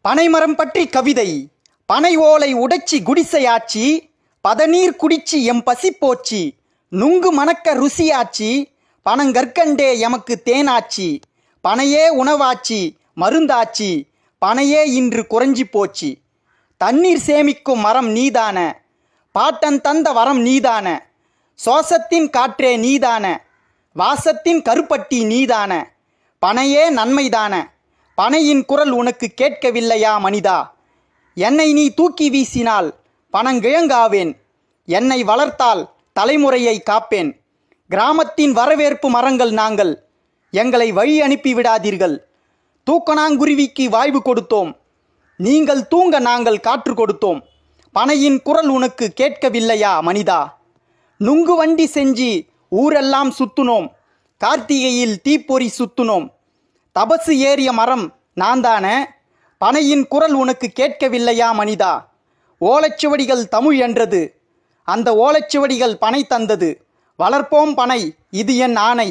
பனைமரம் பற்றி கவிதை. பனை ஓலை உடைச்சி குடிசையாச்சி, பதநீர் குடிச்சி எம் பசி போச்சி, நுங்கு மணக்க ருசியாச்சி, பனங்கற்கண்டே எமக்கு தேனாச்சி, பனையே உணவாச்சி மருந்தாச்சி, பனையே இன்று குறைஞ்சி போச்சு. தண்ணீர் சேமிக்கும் மரம் நீதான, பாட்டன் தந்த வரம் நீதான, சோசத்தின் காற்றே நீதான, வாசத்தின் கருப்பட்டி நீதான, பனையே நன்மைதான, பனையின் குரல் உனக்கு கேட்கவில்லையா மனிதா? என்னை நீ தூக்கி வீசினால் பனங்கிழங்காவேன், என்னை வளர்த்தால் தலைமுறையை காப்பேன். கிராமத்தின் வரவேற்பு மரங்கள் நாங்கள், எங்களை வழி அனுப்பி விடாதீர்கள். தூக்கணாங்குருவிக்கு வாய்வு கொடுத்தோம், நீங்கள் தூங்க நாங்கள் காற்று கொடுத்தோம். பனையின் குரல் உனக்கு கேட்கவில்லையா மனிதா? நுங்கு வண்டி செஞ்சு ஊரெல்லாம் சுத்துனோம், கார்த்திகையில் தீப்பொறி சுத்துனோம். தபசு ஏறிய மரம் நான் தானே, பனையின் குரல் உனக்கு கேட்கவில்லையா மனிதா? ஓலைச்சுவடிகள் தமிழ் என்றது, அந்த ஓலைச்சுவடிகள் பனை தந்தது. வளர்ப்போம் பனை, இது என் ஆணை.